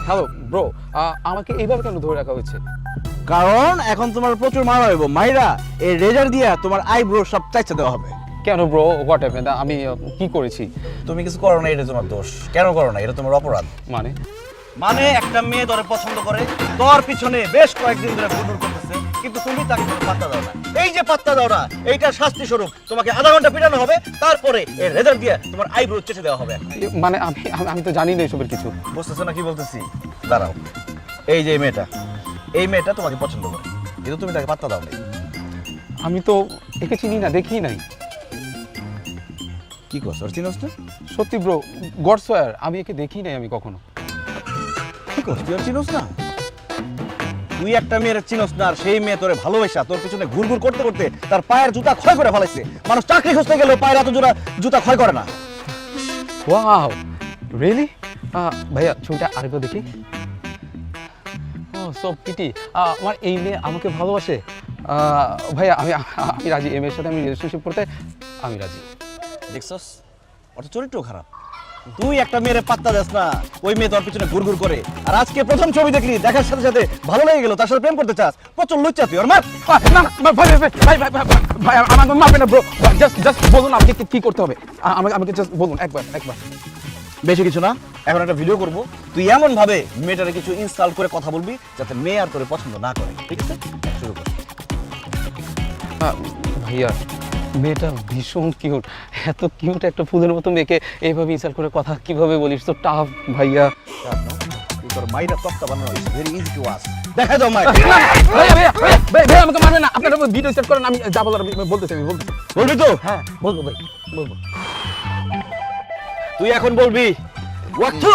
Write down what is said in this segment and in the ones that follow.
Hello bro, আমাকে এইভাবে কেন ধরে রাখা হয়েছে? কারণ এখন তোমার প্রচুর মারা হইব, মাইরা এই রেজার দিয়া তোমার আইব্রো সব চাইতে দেওয়া হবে। কেন ব্রো, হোয়াট হ্যাপেন্ড? আমি কি করেছি? তুমি কিছু করো না, এটা তোমার দোষ। কেন করো না? এটা তোমার অপরাধ। মানে মানে একটা মেয়ে তোরে পছন্দ করে, তোর পিছনে বেশ কয়েকদিন ধরে ঘুরঘুর করতেছে, কিন্তু তুমি তাকে কোনো পাত্তা দাও না। এই যে পাত্তা দাও না, এইটা শাস্তি স্বরূপ তোমাকে আধা ঘন্টা পিটানো হবে, তারপরে এই রেজার দিয়ে তোমার আইব্রো চেটে দেওয়া হবে। মানে আমি আমি তো জানি না এসবের কিছু। বুঝতেছো না কি বলতেছি? দাঁড়াও, এই যে এই মেয়েটা তোমাকে পছন্দ করে, কিন্তু তুমি তাকে পাত্তা দাও না। আমি তো একে চিনি না, দেখি নাই। কি করছো? আর চিনোস না? সত্যি ব্রো, গড সোয়ার, আমি একে দেখি নাই আমি কখনো। কি করছ? তুই আর চিনোস না? তুই একটা মেয়ের চিনোস না, আর সেই মেয়ে তোরে ভালোবাসা তোর পিছনে ঘুরঘুর করতে করতে তার পায়ের জুতা ক্ষয় করে ফেলাইছে। মানুষ চাকরি খুঁজতে গেলেও পায়ের এত জুতা ক্ষয় করে না। Wow, really? ভাইয়া ছবিটা আরেকবার দেখি। ও সো পিটি, আমার এই মেয়ে আমাকে ভালোবাসে। ভাইয়া আমি আমি রাজি, এই মেয়ের সাথে আমি রিলেশনশিপ করতে আমি রাজি। দেখছস, ওর তো চরিত্র খারাপ। তুই একটা মেয়ের পাত্তা দেস না, ওই মেয়ে তোর পিছনে ঘুরঘুর করে। আর আজকে প্রথম ছবি দেখলি, দেখার সাথে সাথে ভালো লেগে গেল, তার সাথে প্রেম করতে চাস। প্রচুর লুচ্চা তুই। ওর মার। না না ভাই ভাই ভাই ভাই ভাই ভাই আমাকে মারবেন না ব্রো, জাস্ট বলুন আমাকে কি করতে হবে। আমাকে জাস্ট বলুন একবার। বেশি কিছু না, এখন একটা ভিডিও করব। তুই এমন ভাবে মেয়েটারে কিছু ইনস্টল করে কথা বলবি যাতে মেয়ে আর তোরে পছন্দ না করে, ঠিক আছে? শুরু কর। ভাইয়া মেয়েটা ভীষণ কিউট, এত কিউট একটা ফুলের মতো মেয়েকে এইভাবে ইনসাল্ট করে কথা কিভাবে বলিস? তো টাফ ভাইয়া। তুই তোর মাইরা তক্তা বানানো হয়েছে, ভেরি ইজি টু ওয়াশ। দেখা দাও মাই। ভাইয়া আমাকে মারবেন না, আপনারা ভিডিও স্টার্ট করেন, আমি যা বলার আমি বলতেছি। বলবি তো? হ্যাঁ বলবো ভাই, বলবো। তুই এখন বলবি। ওয়াক্তু,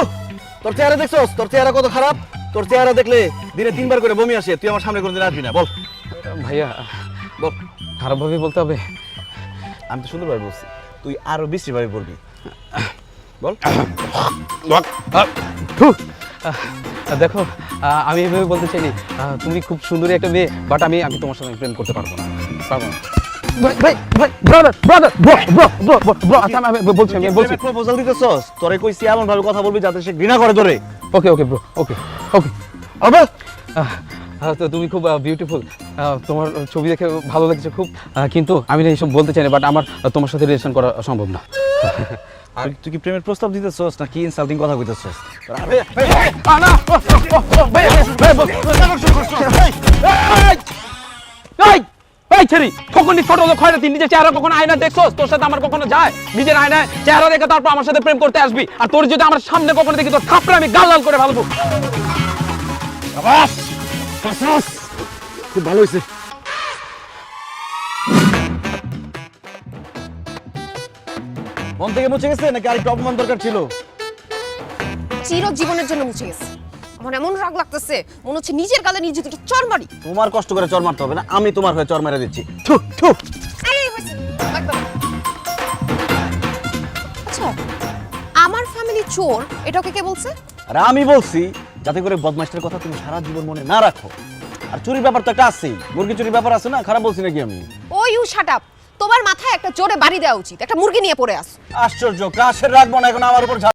তোর চেহারা দেখছস? তোর চেহারা কত খারাপ। তোর চেহারা দেখলে দিনে 3 বার করে বমি আসে। তুই আমার সামনে কোনদিন আসবি না, বল। ভাইয়া বল। খারাপভাবে বলতে হবে? আমি তো সুন্দরভাবে বলছি, তুই আরো বিশ্রীভাবে বলবি, বল। দেখো আমি এভাবে বলতে চাইনি, তুমি খুব সুন্দরী একটা মেয়ে, বাট আমি তোমার সাথে প্রেম করতে পারবো না। প্রপোজাল দিতেছস? তোরে কইছি এমন ভাবে কথা বলবি যাতে সে ঘৃণা করে তোরে। ওকে ব্রো, ওকে। তো তুমি খুব বিউটিফুল, তোমার ছবি দেখে ভালো লাগছে খুব, কিন্তু আমি না এইসব বলতে চাই না, বাট আমার তোমার সাথে রিলেশন করা সম্ভব না। আর তুই কি প্রেমের প্রস্তাব দিতেছস না কি ইনসাল্টিং কথা কইতেছস? নিজের চেহারা কখনো আয়না দেখছস? তোর সাথে আমার কখনো যায়? নিজের আয়নায় চেহারা দেখে তারপর আমার সাথে প্রেম করতে আসবি, আর তোর যদি আমার সামনে কখনো দেখি তোর থাপড়ে আমি গাল লাল করে ভাববো। খুব ভালো হয়েছে। মন থেকে মুছে গেছে নাকি আরেকটু অপমান দরকার ছিল? চিরজীবনের জন্য মুছে গেছে। আমার এমন রাগ লাগতেছে, মনে হচ্ছে নিজের গালে নিজে দুটো চড় মারি। তোমার কষ্ট করে চর মারতে হবে না, আমি তোমার হয়ে চর মেরে দিচ্ছি। থু থু। এই হইছে, একদম। আচ্ছা, আমার ফ্যামিলি চোর, এটা ওকে কে বলছে? আর আমি বলছি যাতে করে বদমাইশের কথা তুমি সারা জীবন মনে না রাখো। আর চুরির ব্যাপার তো একটা আছেই, মুরগি চুরির ব্যাপার আছে না? খারাপ বলছি নাকি আমি? ও ইউ শাট আপ। তোমার মাথায় একটা জোরে বাড়ি দেওয়া উচিত, একটা মুরগি নিয়ে পড়ে আস। আশ্চর্য, ক্রাশের রাখবো না এখন আমার উপর